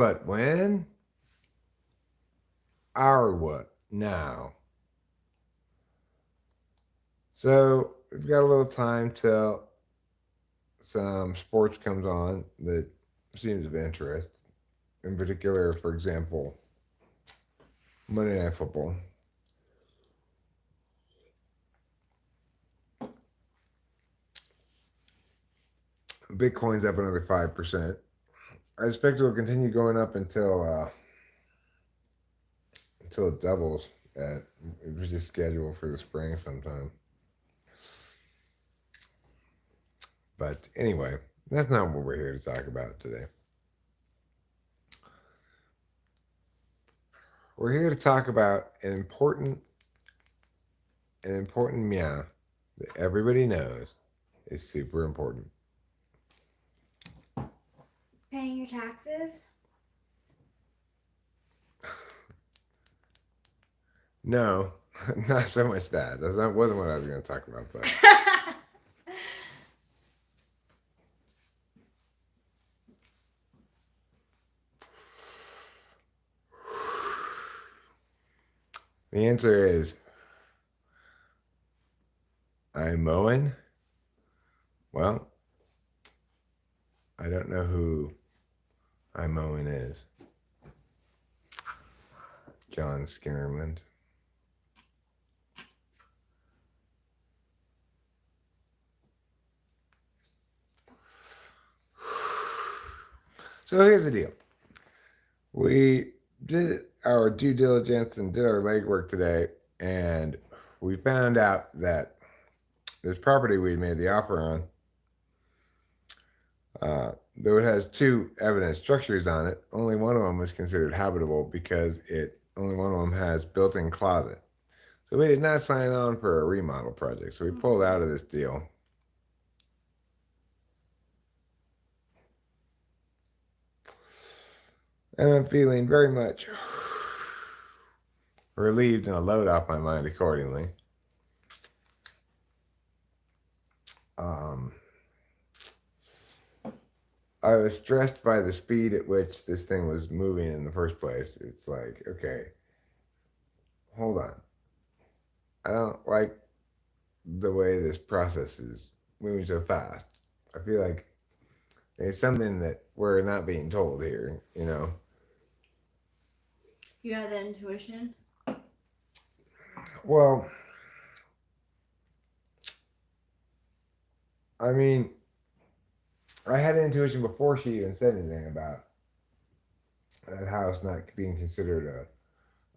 But when? Our what? Now. So we've got a little time till some sports comes on that seems of interest. In particular, for example, Monday Night Football. Bitcoin's up another 5%. I expect it will continue going up until it doubles. It was just scheduled for the spring sometime. But anyway, that's not what we're here to talk about today. We're here to talk about an important meow that everybody knows is super important. Paying your taxes? No, not so much that. That wasn't what I was going to talk about, but the answer is I'm mowing. Well, I don't know who I'm mowing is. John Skinnerland. So here's the deal. We did our due diligence and did our legwork today, and we found out that this property we made the offer on, though it has two evidence structures on it, only one of them was considered habitable because only one of them has built-in closet. So we did not sign on for a remodel project, so we pulled out of this deal. And I'm feeling very much relieved and a load off my mind accordingly. I was stressed by the speed at which this thing was moving in the first place. It's like, okay, hold on. I don't like the way this process is moving so fast. I feel like there's something that we're not being told here, you know? You had that intuition? Well, I mean, I had an intuition before she even said anything about that house not being considered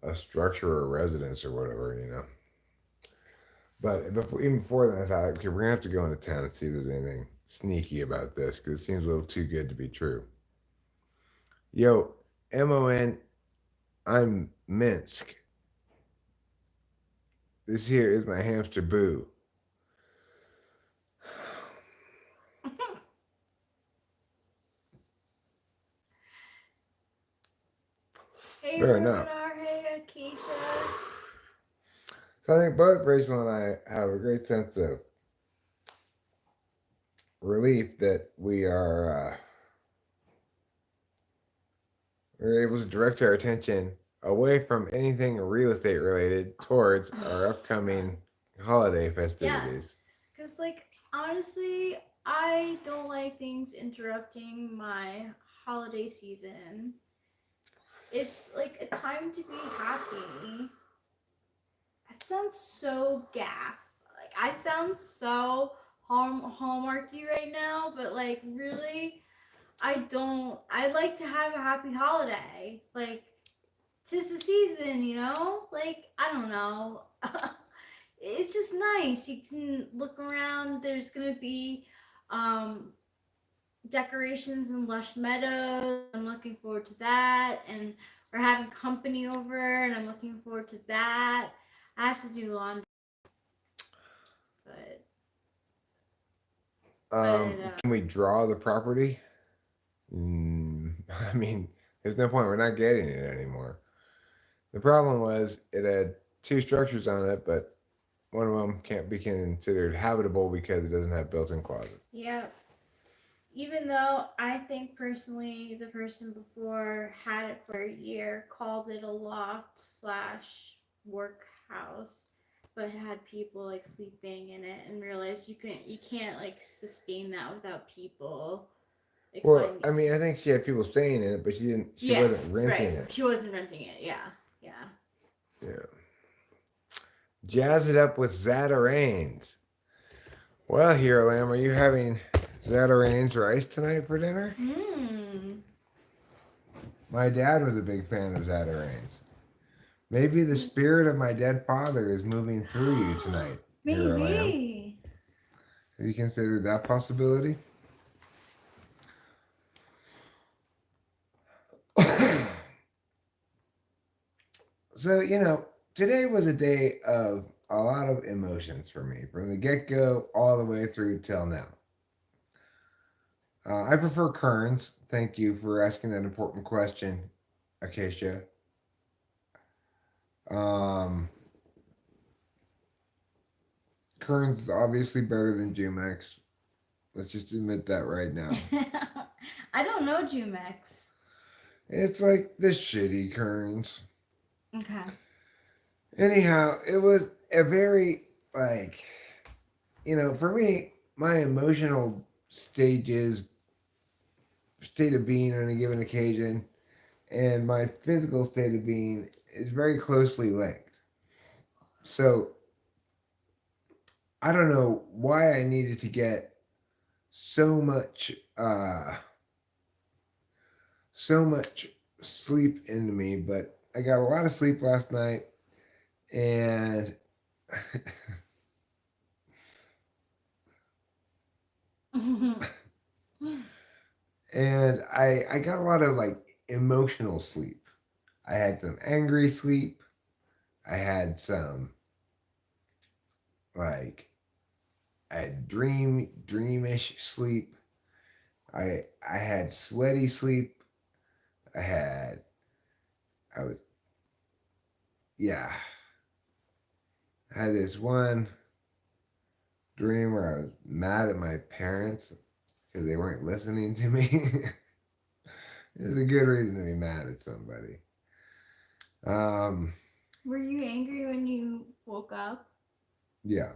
a structure or a residence or whatever, you know? But even before that, I thought, okay, we're going to have to go into town and see if there's anything sneaky about this because it seems a little too good to be true. Yo, MON, I'm Minsk. This here is my hamster Boo. Hey, Fair enough. Hey, Akeisha. So I think both Rachel and I have a great sense of relief that we're able to direct our attention away from anything real estate related towards our upcoming holiday festivities. Yes, because, like, honestly, I don't like things interrupting my holiday season. It's like a time to be happy. That sounds so gaff. Like, I sound so hallmarky right now, but, like, really, I don't. I like to have a happy holiday. Like, 'tis the season, you know? Like, I don't know. It's just nice. You can look around. There's gonna be um, decorations and lush meadows. I'm looking forward to that. And we're having company over, and I'm looking forward to that. I have to do laundry, but Can we draw the property? I mean, there's no point. We're not getting it anymore. The problem was it had two structures on it, but one of them can't be considered habitable because it doesn't have built-in closet. yeah. even though I think personally the person before had it for a year, called it a loft slash workhouse, but had people like sleeping in it, and realized you can't like sustain that without people like Well, finding. I mean, I think she had people staying in it, but she Yeah, wasn't right. renting it. She wasn't renting it. Yeah, yeah. Yeah. Jazz it up with Zatarain's. Well, here, Lamb, are you having Zatarain's rice tonight for dinner? Hmm. My dad was a big fan of Zatarain's. Maybe the spirit of my dead father is moving through you tonight, here, Lamb. Maybe. Have you considered that possibility? So, today was a day of a lot of emotions for me, from the get go all the way through till now. I prefer Kearns. Thank you for asking that important question, Acacia. Um, Kearns is obviously better than Jumex. Let's just admit that right now. I don't know Jumex. It's like the shitty Kearns. Okay. Anyhow, it was a very, like, for me, my emotional state of being on a given occasion, and my physical state of being is very closely linked. So I don't know why I needed to get so much so much sleep into me, but I got a lot of sleep last night, and and I got a lot of like emotional sleep. I had some angry sleep. I had some like I had dreamish sleep. I had sweaty sleep. I had I was yeah. I had this one dream where I was mad at my parents because they weren't listening to me. It's a good reason to be mad at somebody. Um, Were you angry when you woke up? yeah,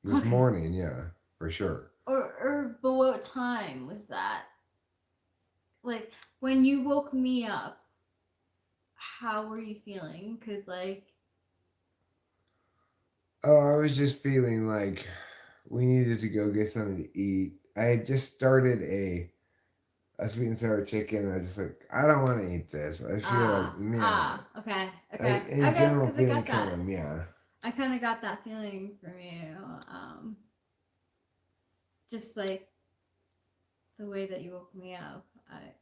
this Okay. morning, yeah, for sure. But what time was that? Like when you woke me up, how were you feeling? Cause like Oh, I was just feeling like we needed to go get something to eat. I had just started a sweet and sour chicken. I was just like, I don't want to eat this. I feel like yeah. okay, I, okay, in okay. general, Cause I feeling got kind that. of yeah. I kind of got that feeling from you. Just like the way that you woke me up.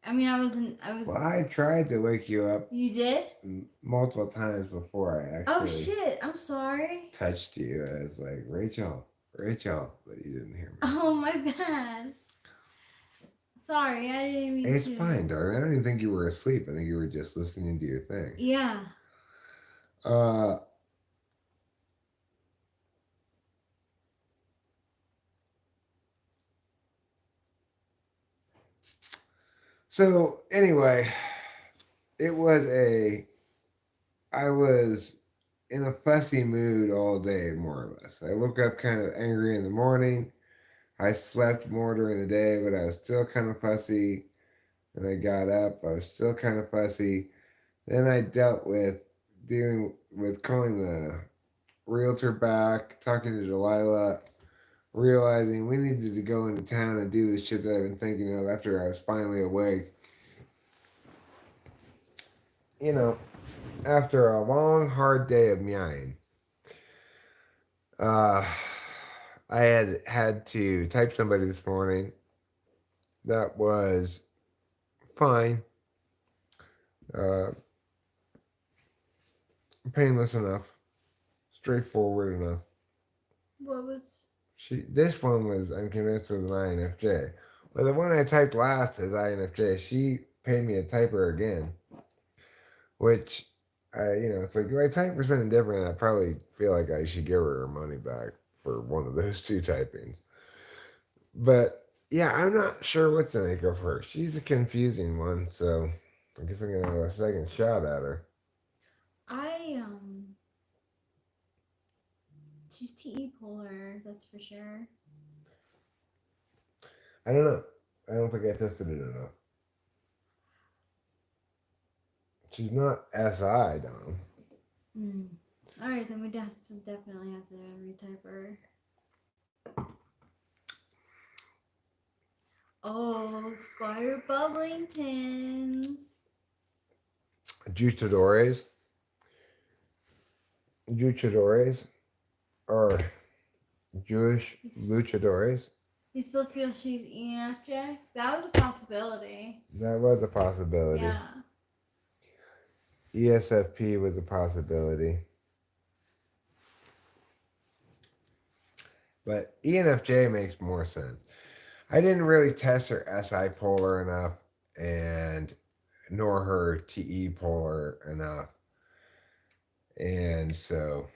I mean, I wasn't. I was. Well, I tried to wake you up You did? multiple times before I Oh actually shit! I'm sorry. touched you. I was like, Rachel, Rachel, but you didn't hear me. Oh my bad. Sorry, I didn't mean It's to. fine, darling. I don't even think you were asleep. I think you were just listening to your thing. Yeah. Uh, so anyway, it was I was in a fussy mood all day, more or less. I woke up kind of angry in the morning. I slept more during the day, but I was still kind of fussy. And I got up. I was still kind of fussy. Then I dealt with dealing with calling the realtor back, talking to Delilah, realizing we needed to go into town and do the shit that I've been thinking of after I was finally awake. You know, after a long, hard day of meowing, uh, I had to type somebody this morning that was fine, uh, painless enough, straightforward enough. What was? This one was, I'm convinced, was an INFJ. But the one I typed last is INFJ. She paid me a typer again, which it's like, do I type for something different? I probably feel like I should give her her money back for one of those two typings. But Yeah, I'm not sure what's gonna go first. She's a confusing one, so I guess I'm gonna have a second shot at her. I she's TE polar, that's for sure. I don't know. I don't think I tested it enough. She's not SI, Dom. All right, then we definitely have to retype her. Oh, Squire Bubblingtons. Juchadores. Juchadores. Or Jewish luchadores. You still feel she's ENFJ? That was a possibility. That was a possibility. Yeah. ESFP was a possibility. But ENFJ makes more sense. I didn't really test her SI polar enough and nor her TE polar enough. And so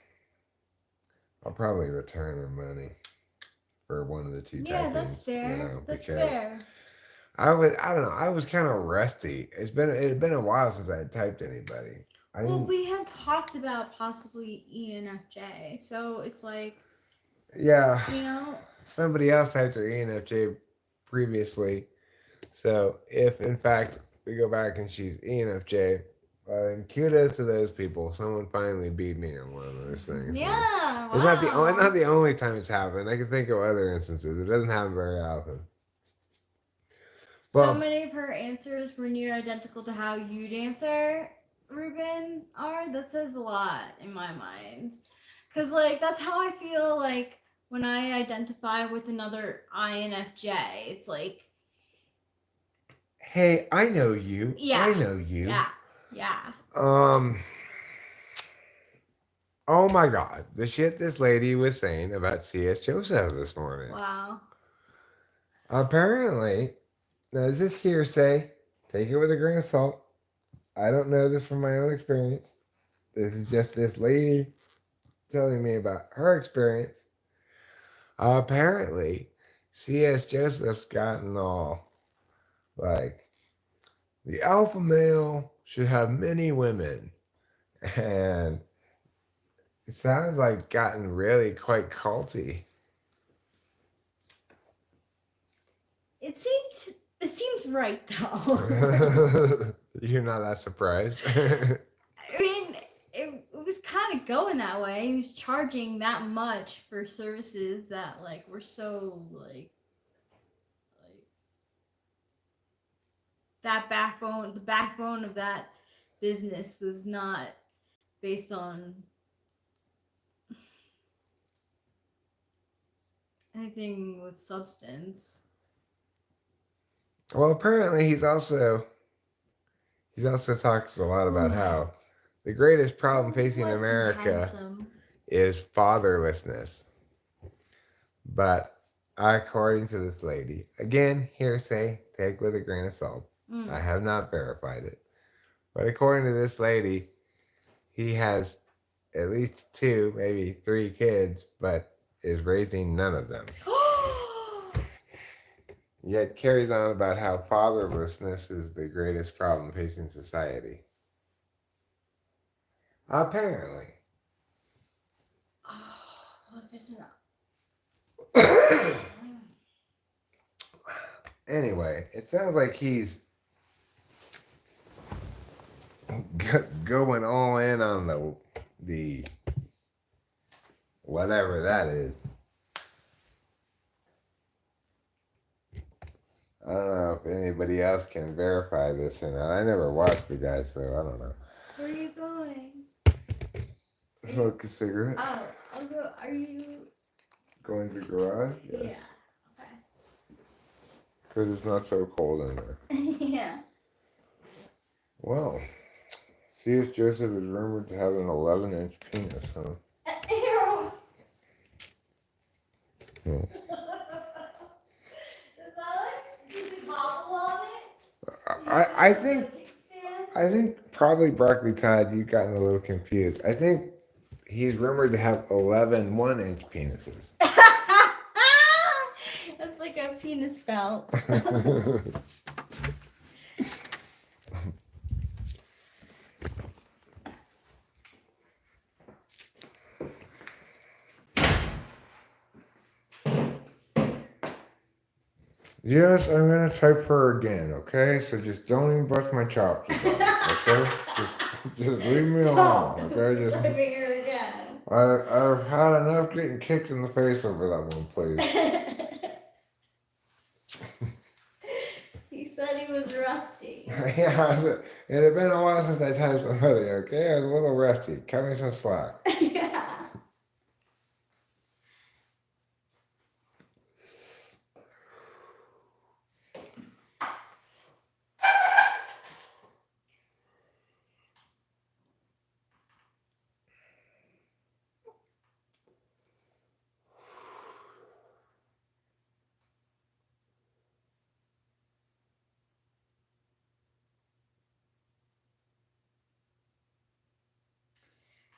I'll probably return her money for one of the two typings. Yeah, that's fair. That's fair. I don't know, I was kind of rusty. It had been a while since I had typed anybody. Well, we had talked about possibly ENFJ, so it's like, yeah, you know, somebody else typed her ENFJ previously. So if in fact we go back and she's ENFJ, then kudos to those people. Someone finally beat me on one of those things. Yeah, It's not the only time it's happened. I can think of other instances. It doesn't happen very often. So many of her answers were near identical to how you'd answer, Ruben, are. That says a lot in my mind. Because, like, that's how I feel like when I identify with another INFJ. It's like, hey, I know you. Yeah. I know you. Yeah. Oh my God. The shit this lady was saying about C.S. Joseph this morning. Wow. Apparently, now is this hearsay? Take it with a grain of salt. I don't know this from my own experience. This is just this lady telling me about her experience. Apparently, C.S. Joseph's gotten all like, the alpha male should have many women. And it sounds like gotten really quite culty. It seems right, though. You're not that surprised? I mean, it was kind of going that way. He was charging that much for services that, like, were so, like that backbone, the backbone of that business was not based on anything with substance. Well, apparently he also talks a lot about how the greatest problem facing America is fatherlessness. But according to this lady, again, hearsay, take with a grain of salt. I have not verified it. But according to this lady, he has at least 2, maybe 3 kids, but is raising none of them. Yet carries on about how fatherlessness is the greatest problem facing society. Apparently. What if it's not? Anyway, it sounds like he's going all in on the whatever that is. I don't know if anybody else can verify this or not. I never watched the guy, so I don't know. Where are you going? Smoke a cigarette. Oh, are you going to the garage? Yes. Yeah. Okay. Because it's not so cold in there. Yeah. Well, C.S. Joseph is rumored to have an 11-inch penis, huh? Ew. Hmm. I think probably Broccoli Todd, you've gotten a little confused. I think he's rumored to have 11 1-inch penises. That's like a penis felt. Yes, I'm gonna type her again, okay? So just don't even bust my chops about it, okay? Just leave me alone, okay? Just Typing her again. I've had enough getting kicked in the face over that one, please. He said he was rusty. Yeah, it had been a while since I typed somebody, okay? I was a little rusty. Cut me some slack. Yeah.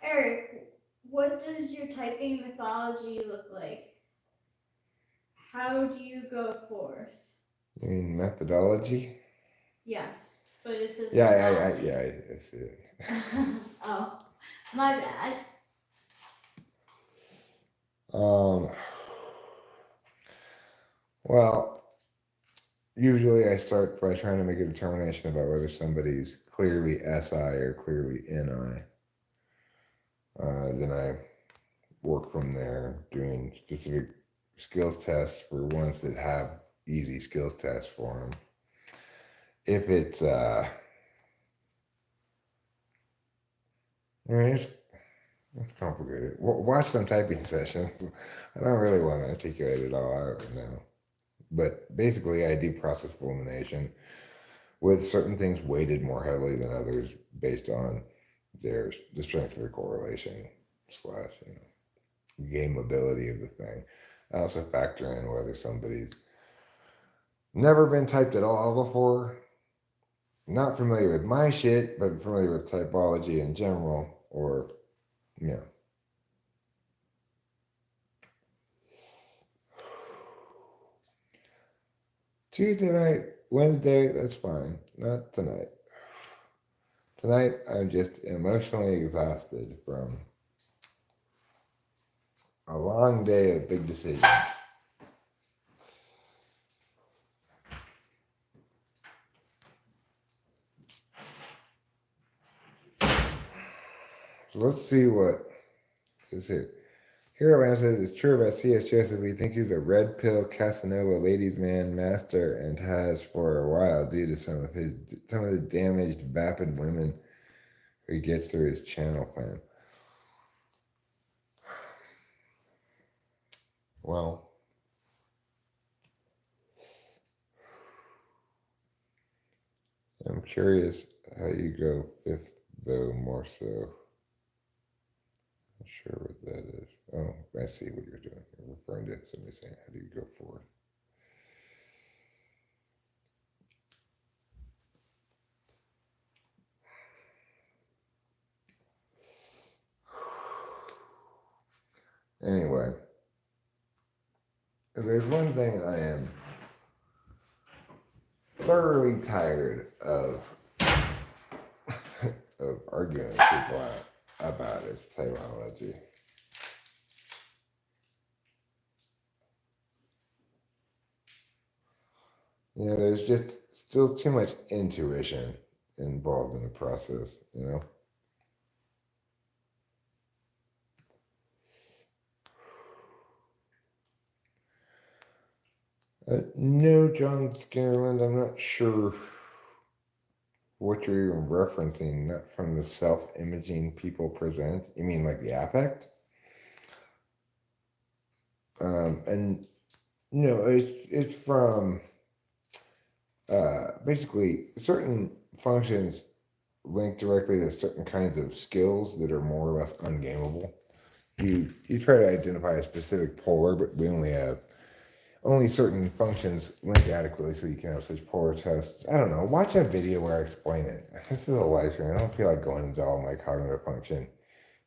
Eric, what does your typing mythology look like? How do you go forth? You mean methodology? Yes, but it says Yeah, mythology. I see it. Oh, my bad. Well, usually I start by trying to make a determination about whether somebody's clearly SI or clearly NI. Then I work from there, doing specific skills tests for ones that have easy skills tests for them. If it's, I mean, it's complicated. Watch some typing sessions. I don't really want to articulate it all out right now. But basically, I do process elimination with certain things weighted more heavily than others based on the strength of the correlation slash, gameability of the thing. I also factor in whether somebody's never been typed at all before, not familiar with my shit, but familiar with typology in general, or, yeah. Tuesday night, Wednesday, that's fine. Not tonight. Tonight, I'm just emotionally exhausted from a long day of big decisions. So let's see what this is. Here, Lamb says it's true about C.S. Joseph. He thinks he's a red pill Casanova ladies' man master and has for a while due to some of the damaged, vapid women who he gets through his channel fame. Well, I'm curious how you go fifth, though, more so. Not sure what that is. Oh, I see what you're doing. You're referring to somebody saying, how do you go fourth? Anyway, if there's one thing I am thoroughly tired of arguing with people about is typology. There's just still too much intuition involved in the process, No, John Scareland, I'm not sure what you're even referencing, not from the self-imaging people present. You mean like the affect? And it's from basically certain functions linked directly to certain kinds of skills that are more or less ungameable. You try to identify a specific polar, but we only certain functions link adequately so you can have such polar tests. I don't know. Watch a video where I explain it. This is a live stream. I don't feel like going into all my cognitive function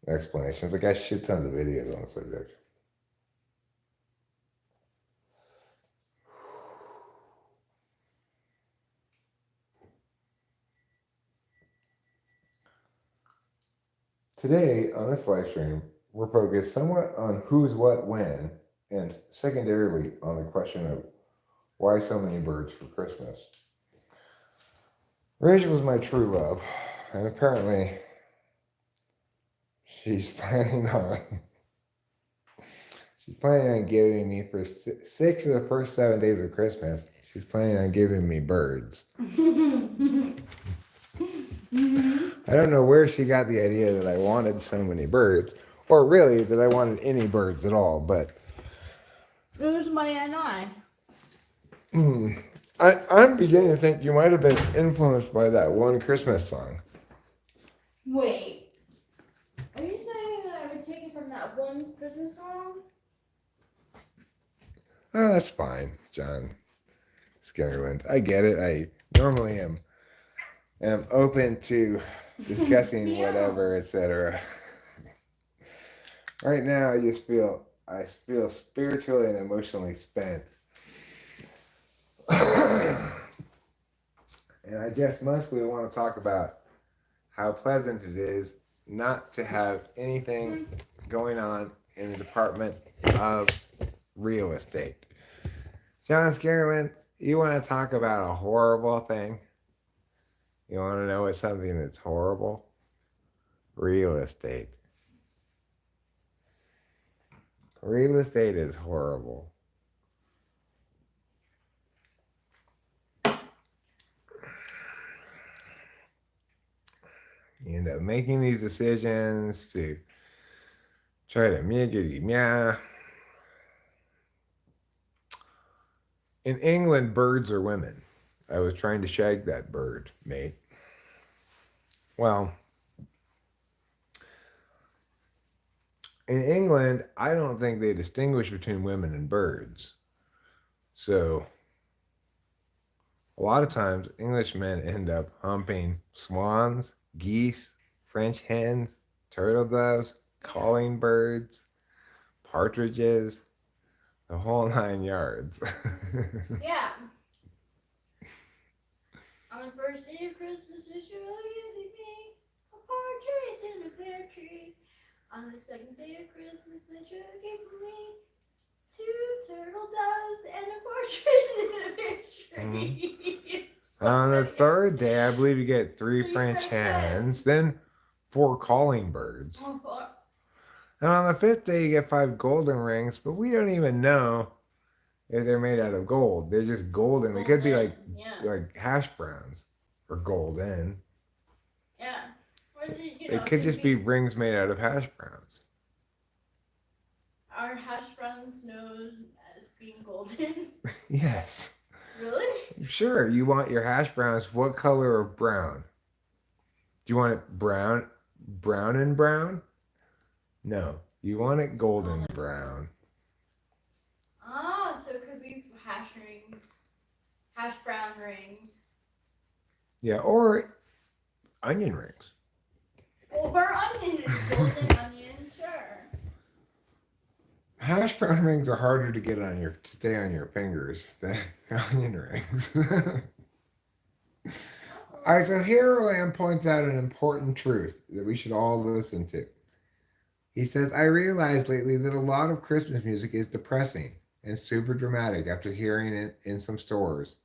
explanations. I got shit tons of videos on the subject. Today, on this live stream, we're focused somewhat on who's what when, and secondarily on the question of why so many birds for Christmas. Rachel is my true love, and apparently she's planning on giving me for 6 of the first 7 days of Christmas. She's planning on giving me birds. I don't know where she got the idea that I wanted so many birds, or really that I wanted any birds at all, but It was my NI. I'm beginning to think you might have been influenced by that one Christmas song. Wait. Are you saying that I would take it from that one Christmas song? Oh, that's fine, John Skinnerland. I get it. I normally am open to discussing whatever, etc. Right now, I feel spiritually and emotionally spent. And I just mostly want to talk about how pleasant it is not to have anything going on in the department of real estate. John Skinnerland, you want to talk about a horrible thing? You want to know what's something that's horrible? Real estate. Real estate is horrible. You end up making these decisions to try to meow. In England, birds are women. I was trying to shag that bird, mate. Well, in England, I don't think they distinguish between women and birds. So, a lot of times, Englishmen end up humping swans, geese, French hens, turtle doves, calling birds, partridges, the whole 9 yards. Yeah. On the first day of Christmas, you give me a partridge in a pear tree. On the second day of Christmas, you give me 2 turtle doves and a partridge in a pear tree. On the third day, I believe you get 3 French hens, then 4 calling birds. Oh, fuck. And on the 5th day, you get 5 golden rings, but we don't even know if they're made out of gold. They're just golden. They could be like hash browns or golden. Yeah. It could just be rings made out of hash browns. Are hash browns known as being golden? Yes. Really? Sure. You want your hash browns what color of brown? Do you want it brown and brown? No. You want it golden brown. Ah, so it could be hash rings. Hash brown rings. Yeah, or onion rings. Or onion, golden onion, sure. Hash brown rings are harder to get to stay on your fingers than onion rings. All right, so here Lamb points out an important truth that we should all listen to. He says, I realized lately that a lot of Christmas music is depressing and super dramatic after hearing it in some stores.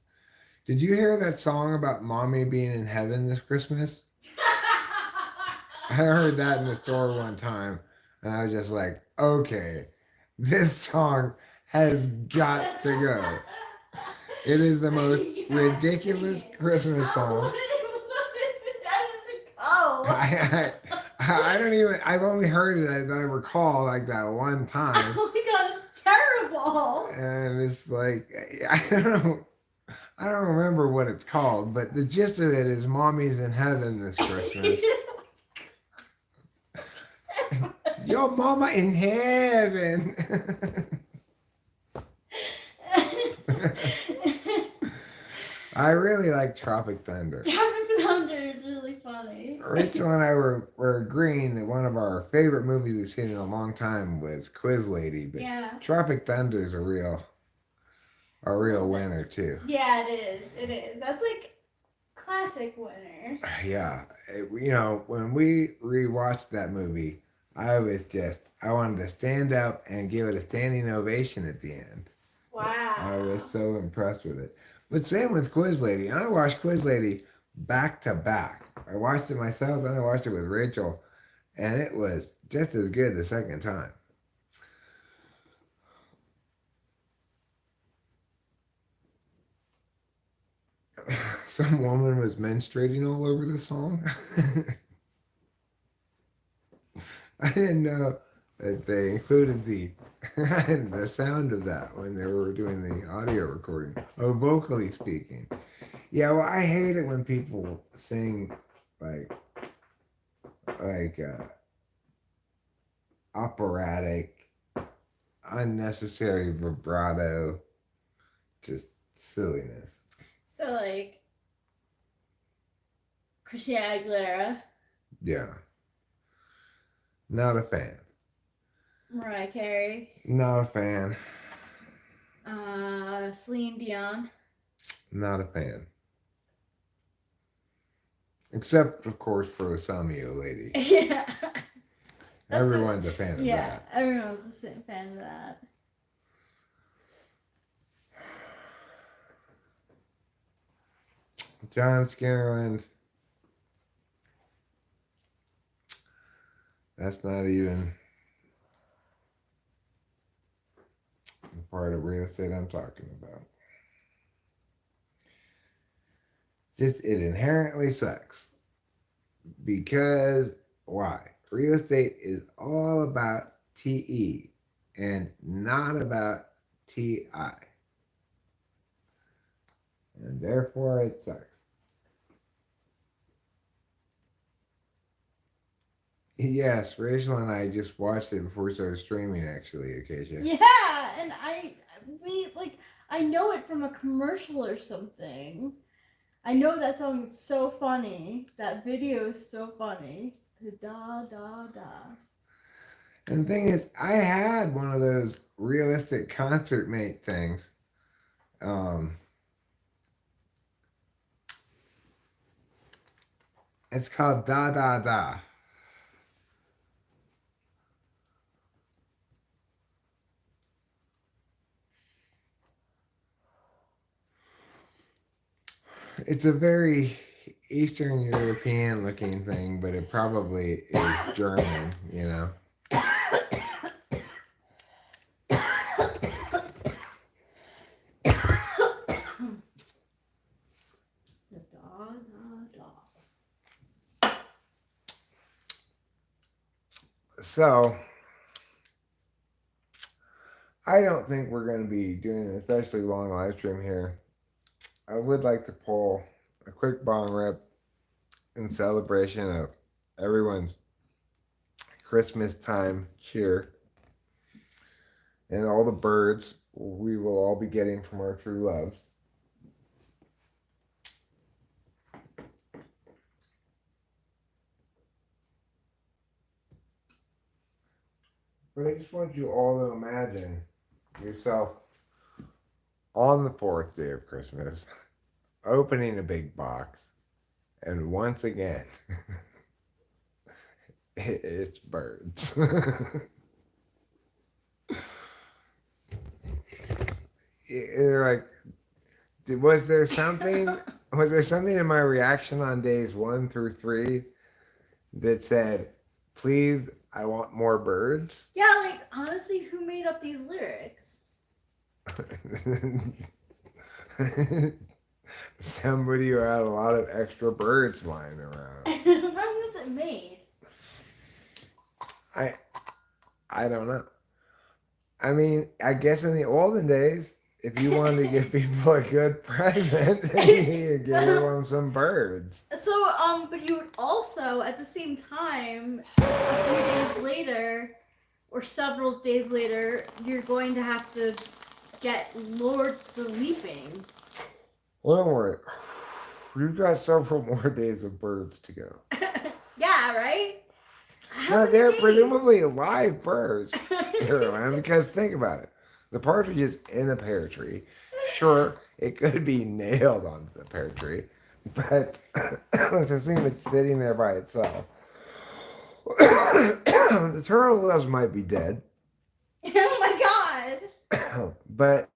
Did you hear that song about mommy being in heaven this Christmas? I heard that in the store one time, and I was just like, okay, this song has got to go. It is the most ridiculous Christmas song. What does it called? I don't even, I've only heard it that I recall like that one time. Oh my god, it's terrible. And it's like, I don't remember what it's called, but the gist of it is mommy's in heaven this Christmas. Your mama in heaven. I really like Tropic Thunder. Tropic Thunder is really funny. Rachel and I were agreeing that one of our favorite movies we've seen in a long time was Quiz Lady, but yeah. Tropic Thunder is a real winner too. Yeah, it is. It is. That's like classic winner. Yeah, you know, when we rewatched that movie, I wanted to stand up and give it a standing ovation at the end. Wow. I was so impressed with it. But same with Quiz Lady. And I watched Quiz Lady back to back. I watched it myself, then I watched it with Rachel, and it was just as good the second time. Some woman was menstruating all over the song. I didn't know that they included the the sound of that when they were doing the audio recording. Oh, vocally speaking. Yeah, well, I hate it when people sing like like operatic, unnecessary vibrato, just silliness. So like Christina Aguilera, Yeah. Not a fan. Mariah Carey, Not a fan. Celine Dion. Not a fan. Except, of course, for Osamio Lady. Yeah. Everyone's a fan of that. Everyone's a fan of that. John Skinnerland. That's not even the part of real estate I'm talking about. Just it inherently sucks. Because why? Real estate is all about TE and not about TI. And therefore it sucks. Yes, Rachel and I just watched it before we started streaming, actually, Acacia. Yeah, and I know it from a commercial or something. I know that song is so funny. That video is so funny. Da da da. And the thing is, I had one of those realistic concert mate things. It's called Da Da Da. It's a very Eastern European looking thing, but it probably is German, you know. So, I don't think we're going to be doing an especially long live stream here. I would like to pull a quick bong rip in celebration of everyone's Christmas time cheer and all the birds we will all be getting from our true loves. But I just want you all to imagine yourself on the fourth day of Christmas, opening a big box, and once again, it's birds. You're like, was there something in my reaction on days 1 through 3 that said, please, I want more birds? Yeah, like honestly, who made up these lyrics? Somebody who had a lot of extra birds lying around. When was it made? I don't know. I mean, I guess in the olden days, if you wanted to give people a good present, you gave them some birds. So, but you would also, at the same time, a few days later, or several days later, you're going to have to get Lords of Leaping. Well, don't worry. We've got several more days of birds to go. Yeah, right? No, they're presumably live birds, Caroline, because think about it. The partridge is in a pear tree. Sure, it could be nailed onto the pear tree, But let's assume it's sitting there by itself. The turtle doves might be dead, Oh my but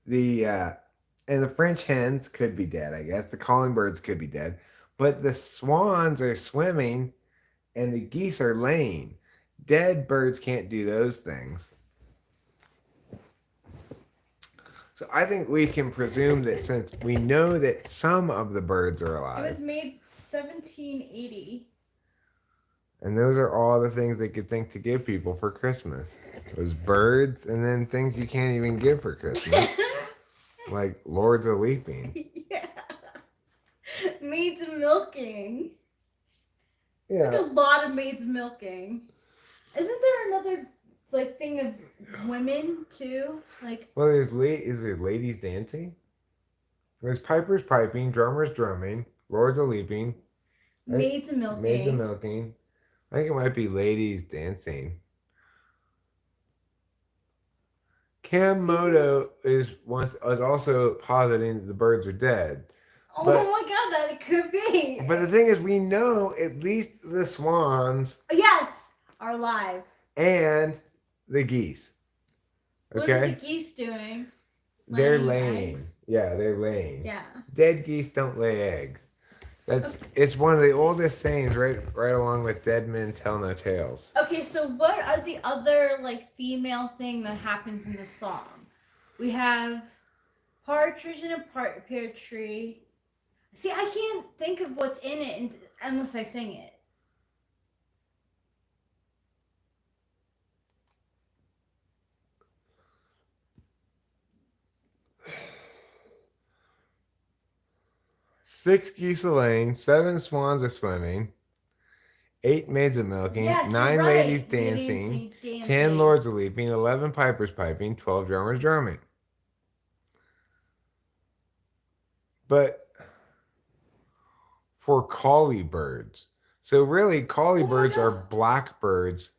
the and the French hens could be dead. I guess the calling birds could be dead, but the swans are swimming and the geese are laying. Dead birds can't do those things. So I think we can presume that since we know that some of the birds are God. It was alive, made 1780. and those are all the things they could think to give people for Christmas. Those birds, and then things you can't even give for Christmas, like Lords of Leaping. Yeah. Maids milking. Yeah. Like a lot of maids milking. Isn't there another like thing of women too? Like Well, is there ladies dancing? There's pipers piping, drummers drumming, Lords of Leaping, right? maids milking. Maids of milking. I think it might be ladies dancing. Cam Moto is also positing that the birds are dead. Oh But- my god, that it could be. But the thing is, we know at least the swans Yes, are alive. and the geese. What are Okay? the geese doing? They're laying laying. eggs? Yeah, they're laying. Yeah. Dead geese don't lay eggs. It's one of the oldest sayings, right along with dead men tell no tales. Okay, so what are the other like female thing that happens in the song? We have partridge in a pear tree. See, I can't think of what's in it unless I sing it. Six geese a laying, 7 swans a swimming, 8 maids a milking, Yes, 9 you're ladies right. dancing, Dancing. 10 lords a leaping, 11 pipers piping, 12 drummers drumming. But for collie birds, so really collie Oh my birds are God. blackbirds.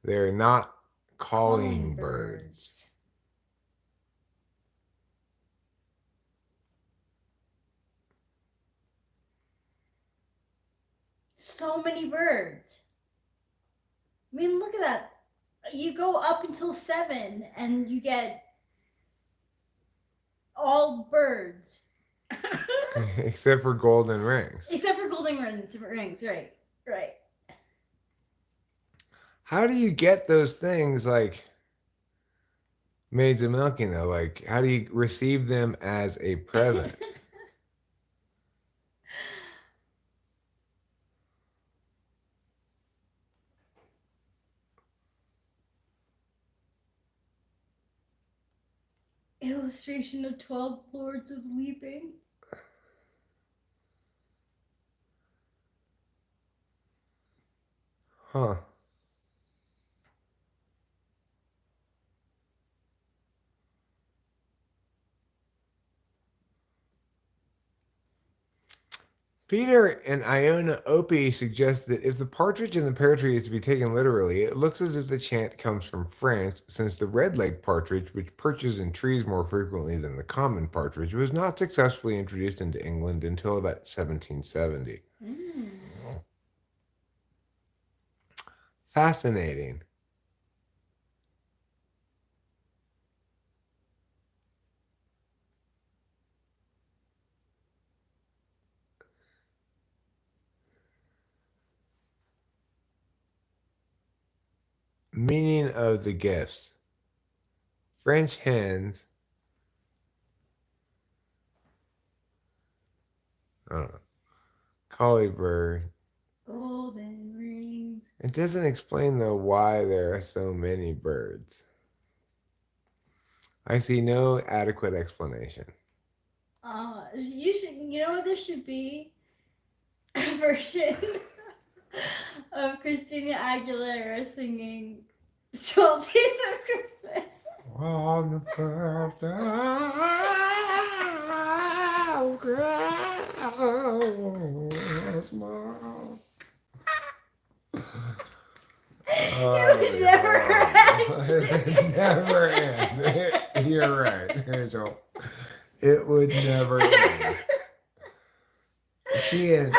They're not calling birds. So many birds. I mean, look at that. You go up until 7 and you get all birds. Except for golden rings. Except for golden rings, right. Right. How do you get those things like maids of milking though? Like, how do you receive them as a present? Illustration of 12 lords of leaping. Huh. Peter and Iona Opie suggest that if the partridge in the pear tree is to be taken literally, it looks as if the chant comes from France, since the red-legged partridge, which perches in trees more frequently than the common partridge, was not successfully introduced into England until about 1770. Fascinating. Meaning of the gifts. French hens. I don't know. Collie bird. Golden rings. It doesn't explain though why there are so many birds. I see no adequate explanation. You know what, there should be a version of Christina Aguilera singing 12 Days of Christmas. On the first day of Christmas. It would never It would never end. You're right, Rachel. It would never end. she and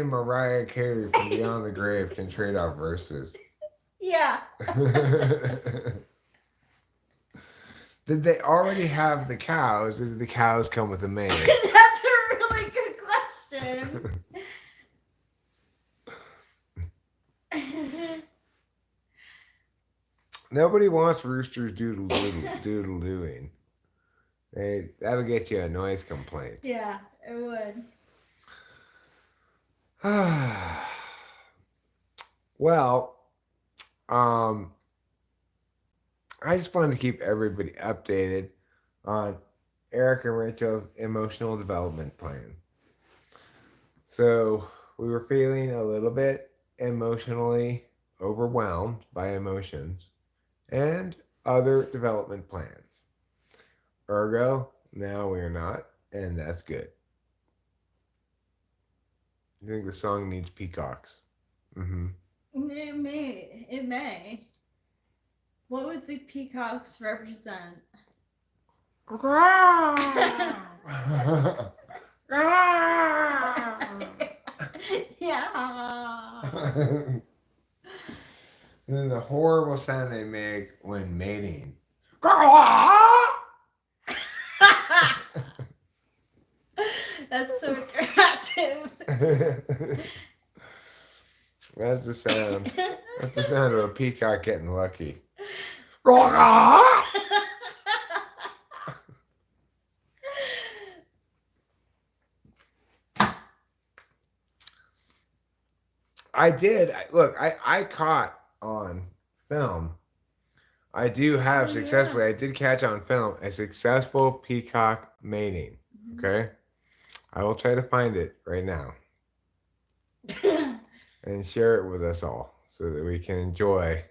Mariah Carey from Beyond the Grave can trade off verses. Yeah. Did they already have the cows, or did the cows come with a maid? That's a really good question. Nobody wants roosters doodle doing. That'll get you a noise complaint. Yeah, it would. Well, I just wanted to keep everybody updated on Eric and Rachel's emotional development plan. So we were feeling a little bit emotionally overwhelmed by emotions and other development plans. Ergo, now we are not, and that's good. I think the song needs peacocks. Mm-hmm. It may. It may. What would the peacocks represent? Yeah. And then the horrible sound they make when mating. That's so attractive. That's the sound. That's the sound of a peacock getting lucky. I caught on film. I do have successfully, I did catch on film a successful peacock mating. Okay? I will try to find it right now and share it with us all so that we can enjoy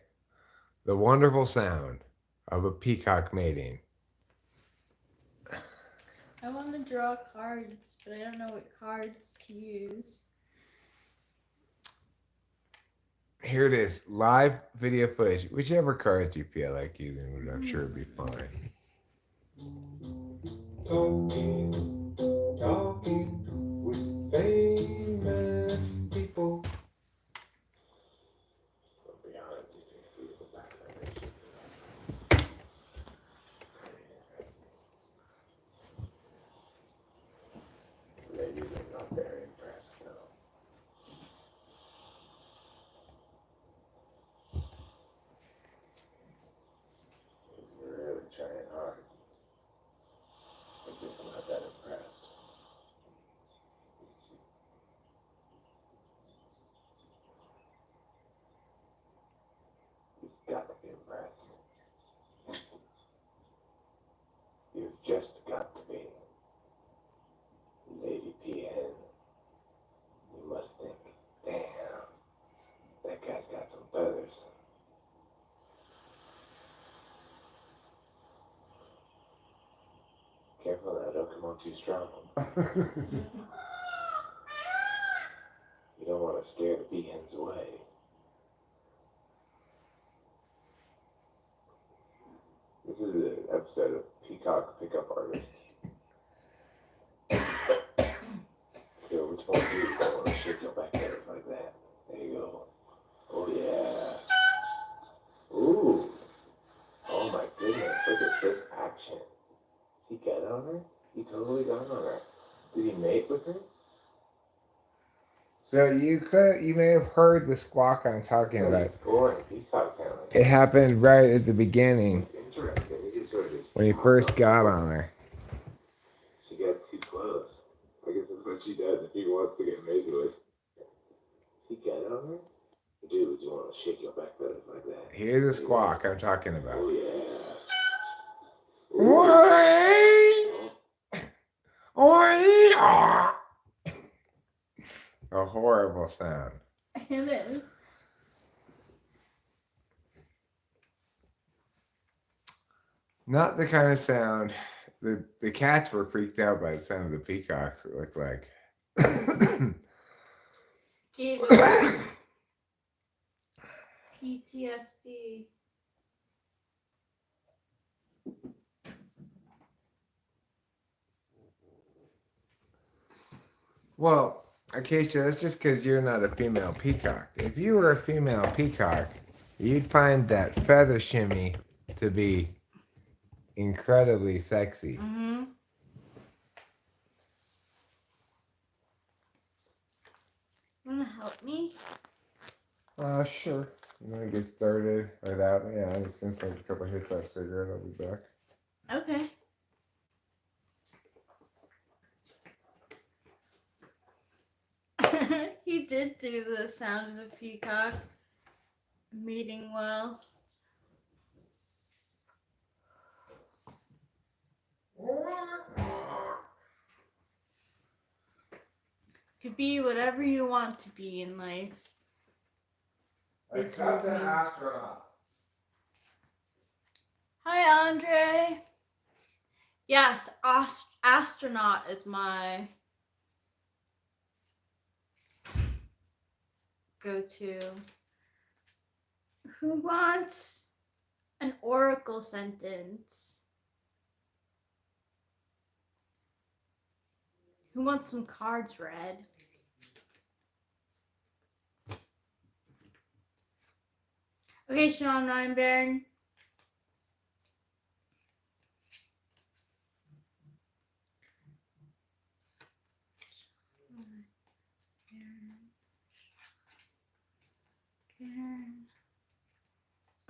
the wonderful sound of a peacock mating. I want to draw cards, but I don't know what cards to use. Here it is, live video footage. Whichever cards you feel like using, would I'm sure it'd be fine. Talking with famous people. I'll be honest, you can see the back of it. Ladies are not very impressed, no. You're really trying hard. I'm just not that impressed. You've got to be impressed. You've just got to be. Lady PN. You must think, damn, that guy's got some feathers. Careful now, don't come on too strong. You don't want to scare the peahens away. This is an episode of Peacock Pickup Artist. So which one do you want to shake your back feathers like that? There you go. Oh yeah. Ooh. Oh my goodness, look at this action. He got on her? He totally got on her. Did he mate with her? So you may have heard the squawk I'm talking about. Boy, peacock family. It happened right at the beginning. Interesting. When he first got on her. She got too close. I guess that's what she does if he wants to get mated with. He got on her? Dude, you want to shake your back feathers like that? Here's the squawk I'm talking about. Oh yeah. A horrible sound. It is. Not the kind of sound. The cats were freaked out by the sound of the peacocks. It looked like. Gave us PTSD. Well, Acacia, that's just because you're not a female peacock. If you were a female peacock, you'd find that feather shimmy to be incredibly sexy. Mm-hmm. Wanna help me? Sure. I'm gonna get started without. Yeah, I'm just gonna take a couple hits of that cigarette. I'll be back. Okay. He did do the sound of a peacock mating well. Could be whatever you want to be in life. Except an astronaut. Hi, Andre. Yes, astronaut is my go-to. Who wants an oracle sentence? Who wants some cards read? Okay, Sean Reinbairn.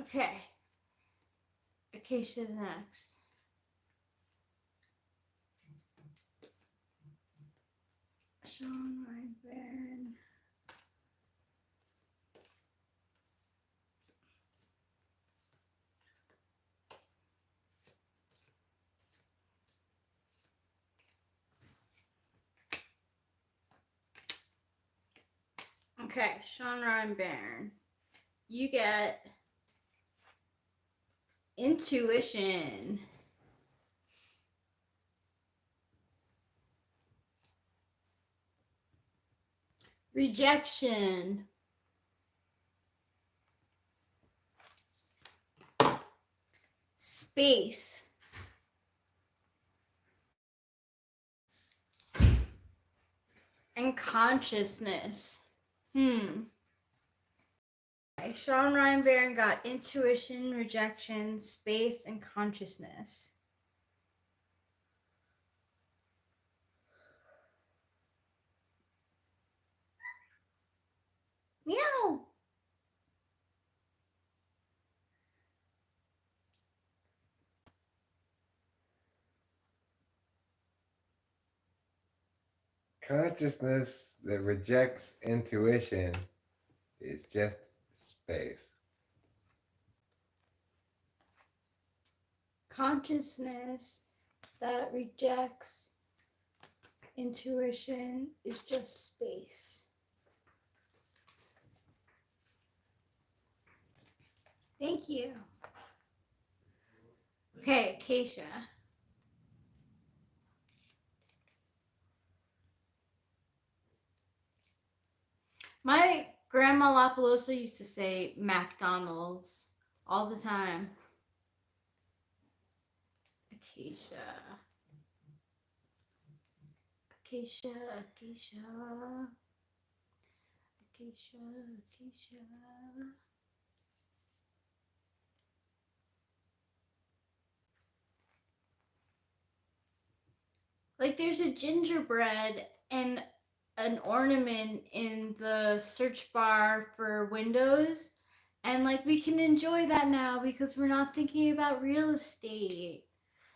Okay. Acacia's next. Sean Reinbairn. Okay, Sean Reinbairn. You get intuition. Rejection. Space. And consciousness. Okay, Sean Reinbairn got intuition, rejection, space, and consciousness. Meow. Consciousness that rejects intuition is just space. Consciousness that rejects intuition is just space. Thank you. Okay, Acacia. My grandma Lapalosa used to say McDonald's all the time. Acacia. Acacia, Acacia. Acacia, Acacia. Like there's a gingerbread and an ornament in the search bar for Windows. And like we can enjoy that now because we're not thinking about real estate.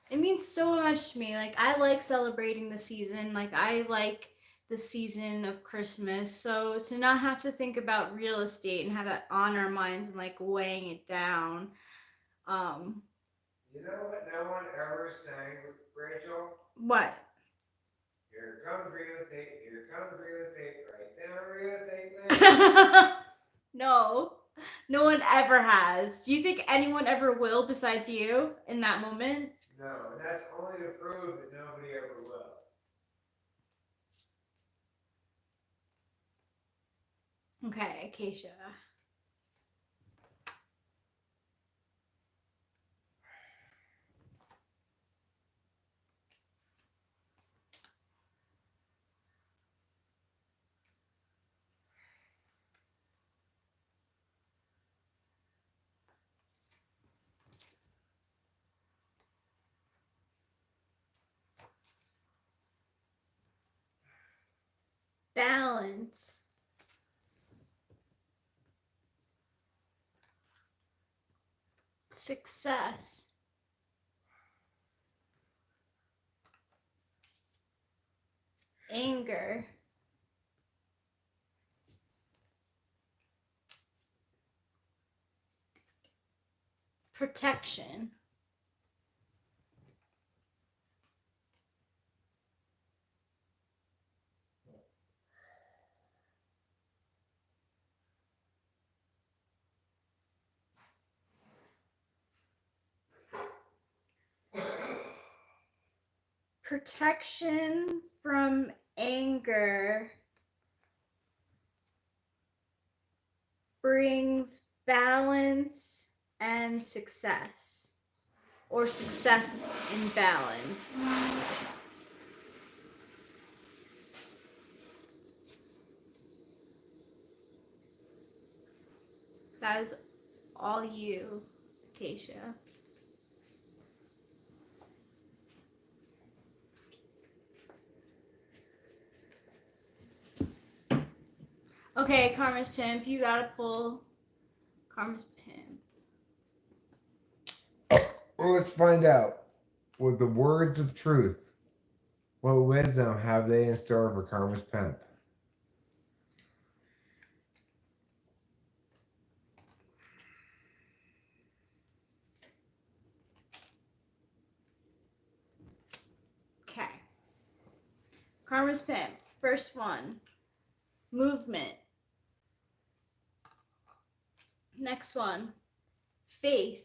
It means so much to me. Like I like celebrating the season. Like I like the season of Christmas. So to not have to think about real estate and have that on our minds and like weighing it down. You know what no one ever sang, Rachel? What? Here comes real estate, here comes real estate, right now real estate man. No. No one ever has. Do you think anyone ever will besides you in that moment? No, and that's only to prove that nobody ever will. Okay, Acacia. balance, success, anger, protection, protection from anger brings balance and success, or success and balance. That is all you, Acacia. Okay, Karma's Pimp, you gotta pull Karma's Pimp. Well, let's find out. With the words of truth, what wisdom have they in store for Karma's Pimp? Okay. Karma's Pimp. First one. Movement. Next one. Faith.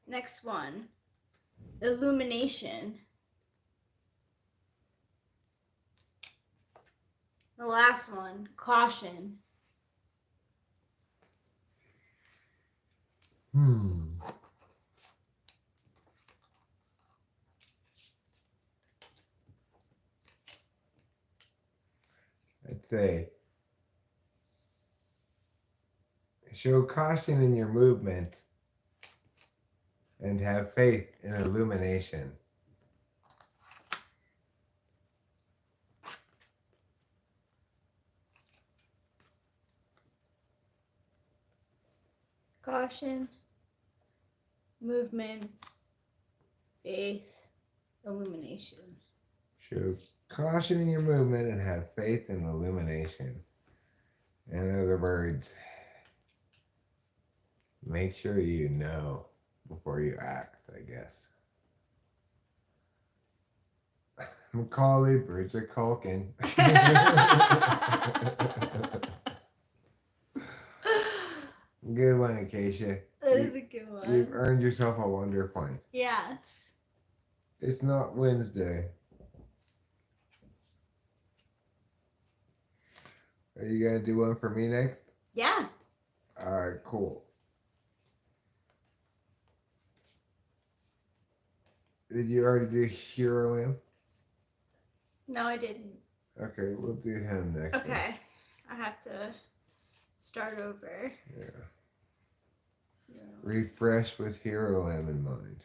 Next one. Illumination. The last one. Caution. I'd say show caution in your movement and have faith in illumination. Caution. Movement. Faith. Illumination. Show caution in your movement and have faith in illumination. In other words, make sure you know before you act, I guess. Macaulay, Bridget Culkin. Good one, Acacia. That is a good one. You've earned yourself a wonder point. Yes. It's not Wednesday. Are you going to do one for me next? Yeah. All right, cool. Did you already do Hero Lamb? No, I didn't. Okay, we'll do him next. Okay. I have to start over. Yeah. No. Refresh with Hero Lamb in mind.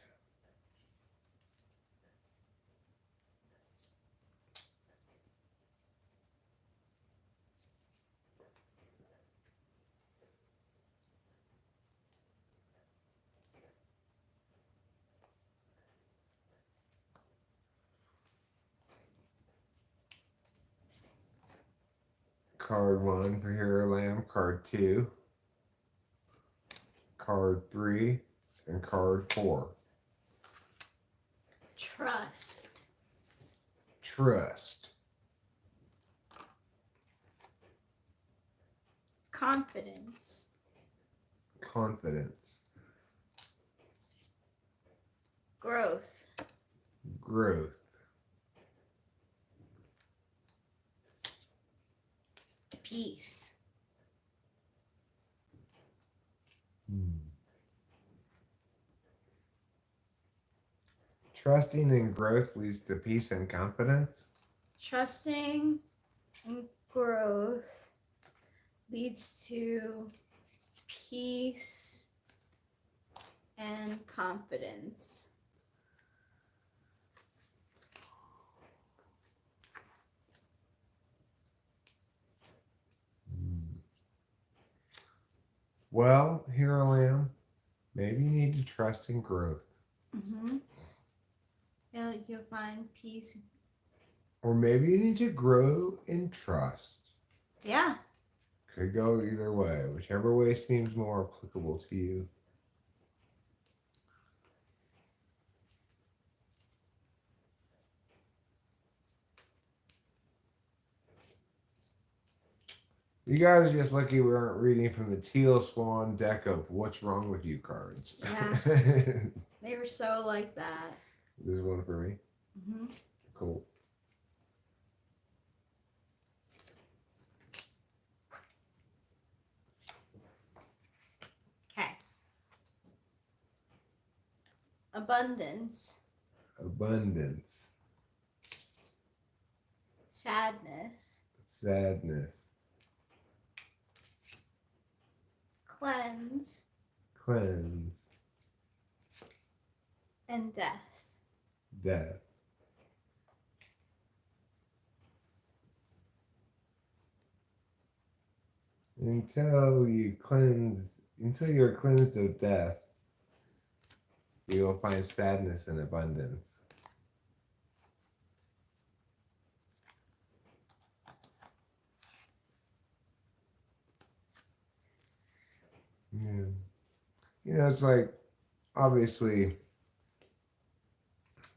Card 1 for Hero Lamb, card 2, card 3, and card 4. Trust. Trust. Confidence. Confidence. Growth. Growth. Peace. Trusting and growth leads to peace and confidence. Trusting and growth leads to peace and confidence. Well, here I am. Maybe you need to trust in growth. Mm-hmm. You'll find peace. Or maybe you need to grow in trust. Yeah. Could go either way, whichever way seems more applicable to you. You guys are just lucky we aren't reading from the Teal Swan deck of What's Wrong with You cards. Yeah. They were so like that. This is one for me. Mm-hmm. Cool. Okay. Abundance. Abundance. Sadness. Sadness. Cleanse. Cleanse. And death. Death. Until you're cleansed of death, you will find sadness and abundance. Yeah. It's like, obviously,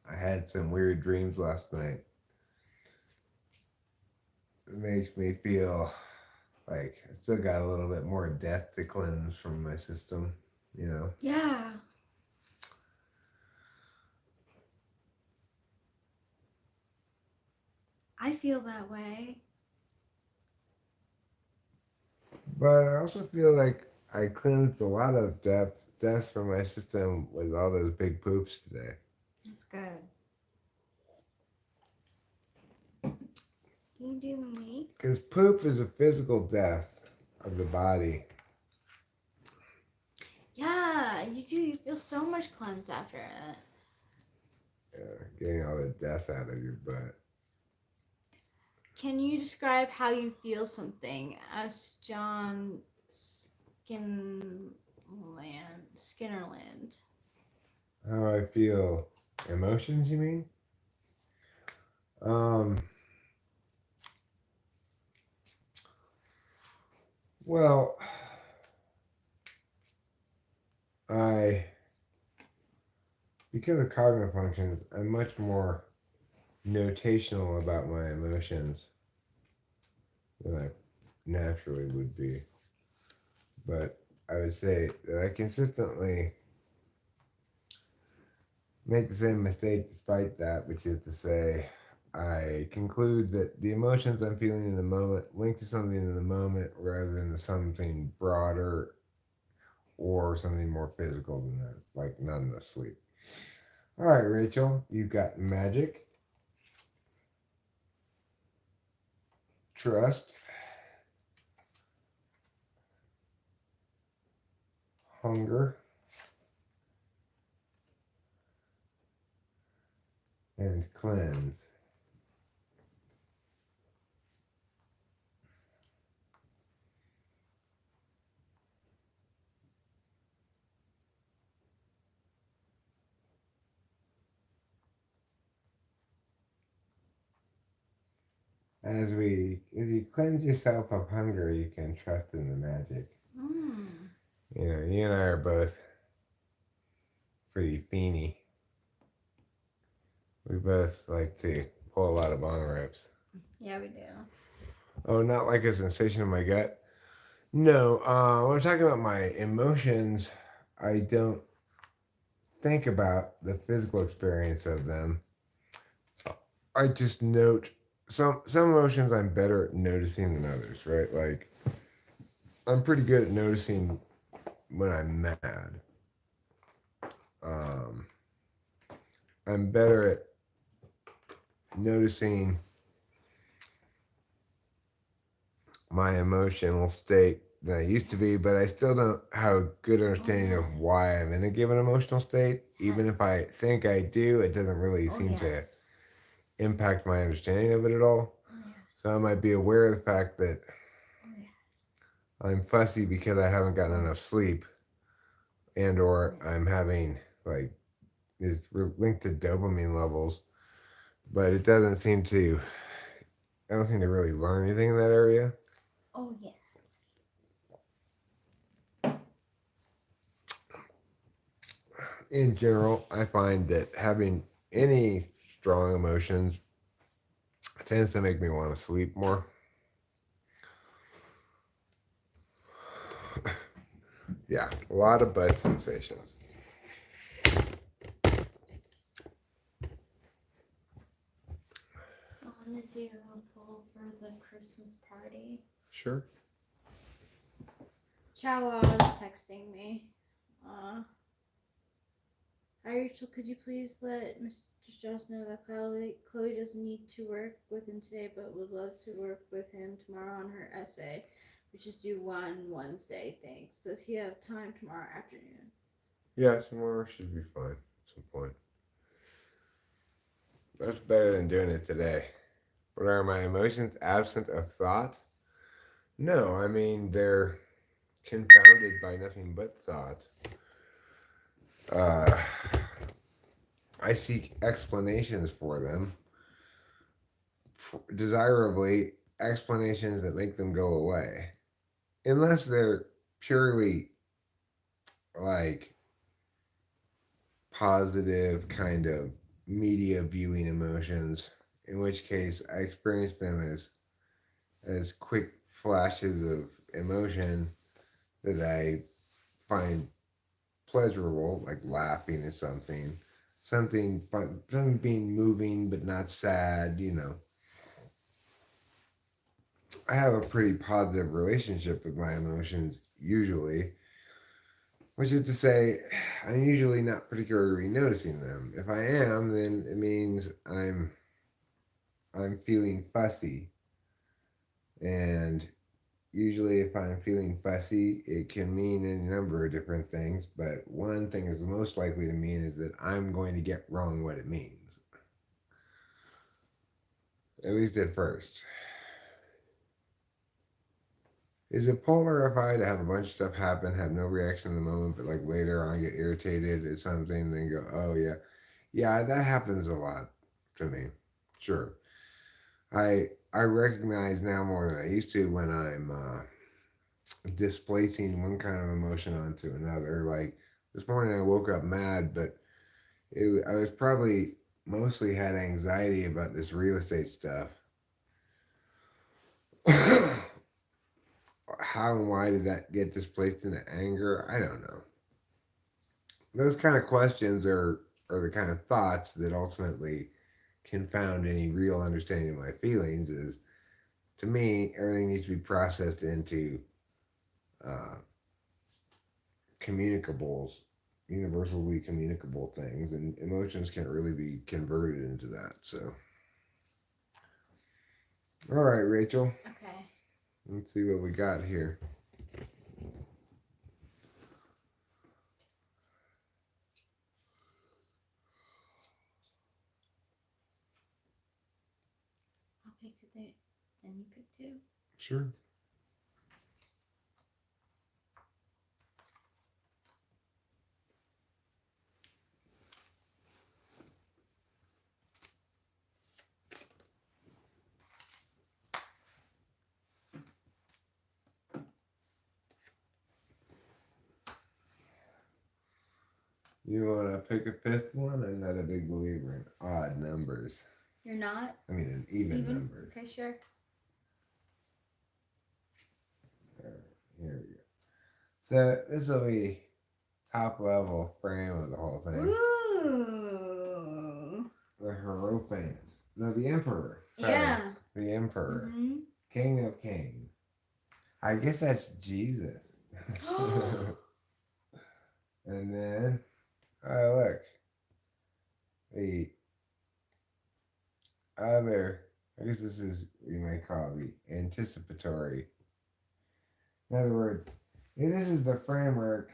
I had some weird dreams last night. It makes me feel like I still got a little bit more death to cleanse from my system, Yeah. I feel that way. But I also feel like I cleansed a lot of deaths from my system with all those big poops today. That's good. Can you do me? Because poop is a physical death of the body. Yeah, you do. You feel so much cleansed after it. Yeah, getting all the death out of your butt. Can you describe how you feel something as John Skinnerland? How I feel emotions, you mean? Well, because of cognitive functions, I'm much more notational about my emotions than I naturally would be. But I would say that I consistently make the same mistake despite that, which is to say, I conclude that the emotions I'm feeling in the moment link to something in the moment rather than to something broader or something more physical than that, like not enough sleep. All right, Rachel, you've got magic, trust, hunger, and cleanse. As you cleanse yourself of hunger, you can trust in the magic. You and I are both pretty feeny. We both like to pull a lot of bong rips. Yeah, we do. Oh, not like a sensation in my gut? No, when I'm talking about my emotions, I don't think about the physical experience of them. I just note some emotions I'm better at noticing than others, right? Like, I'm pretty good at noticing when I'm mad. I'm better at noticing my emotional state than I used to be, but I still don't have a good understanding of why I'm in a given emotional state. Even if I think I do, it doesn't really seem to impact my understanding of it at all. So I might be aware of the fact that I'm fussy because I haven't gotten enough sleep, and or I'm having like is linked to dopamine levels, but it doesn't seem to. I don't seem to really learn anything in that area. Oh yes. In general, I find that having any strong emotions tends to make me want to sleep more. Yeah, a lot of butt sensations. I want to do a poll for the Christmas party. Sure. Chow was texting me. Hi Rachel, could you please let Mr. Strauss know that Chloe doesn't need to work with him today, but would love to work with him tomorrow on her essay, which is due one Wednesday. Thanks. Does he have time tomorrow afternoon? Yeah, tomorrow should be fine at some point. That's better than doing it today. But are my emotions absent of thought? No, I mean, they're confounded by nothing but thought. Uh, I seek explanations for them, desirably explanations that make them go away. Unless they're purely like positive kind of media viewing emotions, in which case I experience them as quick flashes of emotion that I find pleasurable, like laughing at something, something being moving but not sad. I have a pretty positive relationship with my emotions usually, which is to say, I'm usually not particularly noticing them. If I am, then it means I'm feeling fussy, and usually, if I'm feeling fussy, it can mean any number of different things, but one thing is most likely to mean is that I'm going to get wrong what it means. At least at first. Is it polar if I have a bunch of stuff happen, have no reaction in the moment, but like later on get irritated at something and then go, oh yeah. Yeah, that happens a lot to me. Sure. I recognize now more than I used to when I'm displacing one kind of emotion onto another. Like this morning, I woke up mad, but I was probably mostly had anxiety about this real estate stuff. How and why did that get displaced into anger? I don't know. Those kind of questions are the kind of thoughts that ultimately confound any real understanding of my feelings. Is to me, everything needs to be processed into uh, communicables, universally communicable things, and emotions can't really be converted into that. So, all right, Rachel, Okay. let's see what we got here. I'll pick today. Then you pick two. Sure. You want to pick a fifth one? I'm not a big believer in odd numbers. You're not? I mean, an even numbers. Okay, sure. All right, here we go. So this will be top level frame of the whole thing. Ooh. The Hierophant. No, the Emperor. Sorry. Yeah. The Emperor. Mm-hmm. King of Kings. I guess that's Jesus. And then, oh, look. The other, I guess this is what you might call the anticipatory. In other words, this is the framework.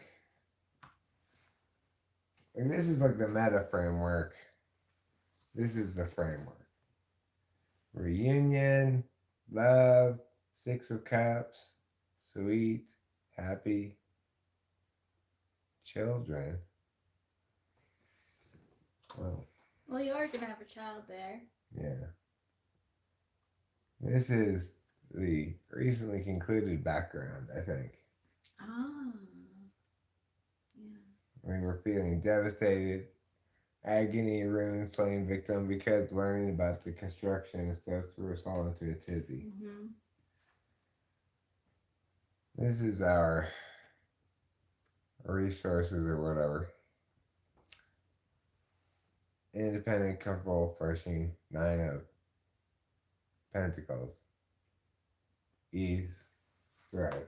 And this is like the meta framework. This is the framework. Reunion, love, Six of Cups, sweet, happy children. Well, Well, you are gonna have a child there. yeah. This is the recently concluded background, I think. Ah. Yeah. We were feeling devastated, agony, ruin, slain victim because learning about the construction and stuff threw us all into a tizzy. Mm-hmm. This is our resources or whatever. Independent, comfortable, flourishing, 9 of Pentacles. Ease, thrive.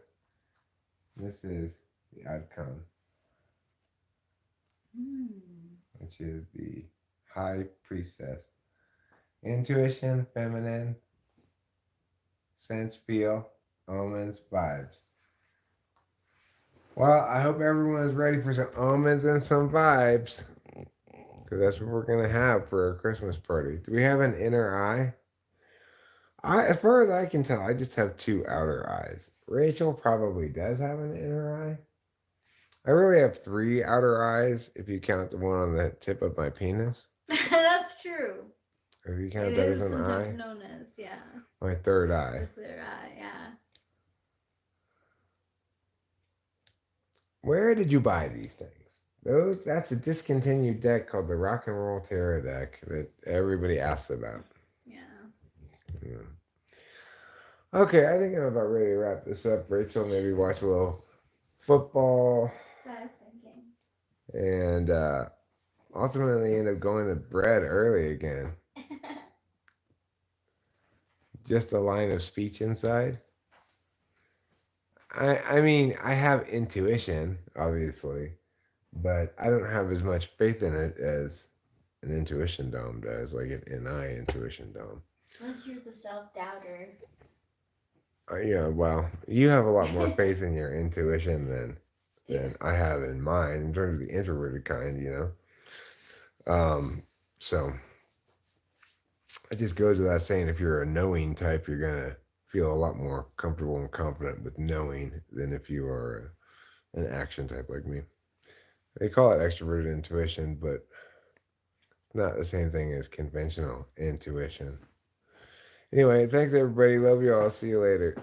This is the outcome, which is the High Priestess. Intuition, feminine, sense, feel, omens, vibes. Well, I hope everyone's ready for some omens and some vibes. Because that's what we're going to have for our Christmas party. Do we have an inner eye? As far as I can tell, I just have 2 outer eyes. Rachel probably does have an inner eye. I really have 3 outer eyes if you count the one on the tip of my penis. That's true. If you count It that is as an eye. sometimes known as, yeah. My third eye. That's their eye, yeah. Where did you buy these things? That's a discontinued deck called the Rock and Roll Tarot deck that everybody asks about. Yeah. Okay, I think I'm about ready to wrap this up. Rachel, maybe watch a little football. So I was thinking. And ultimately end up going to bed early again. Just a line of speech inside. I mean, I have intuition, obviously, but I don't have as much faith in it as an intuition dome does, like an eye intuition dome. Unless you're the self-doubter. Yeah, well, you have a lot more faith in your intuition than I have in mine, in terms of the introverted kind, you know? So it just goes without saying, if you're a knowing type, you're going to feel a lot more comfortable and confident with knowing than if you are an action type like me. They call it extroverted intuition, but it's not the same thing as conventional intuition. Anyway, thanks everybody. Love you all. See you later.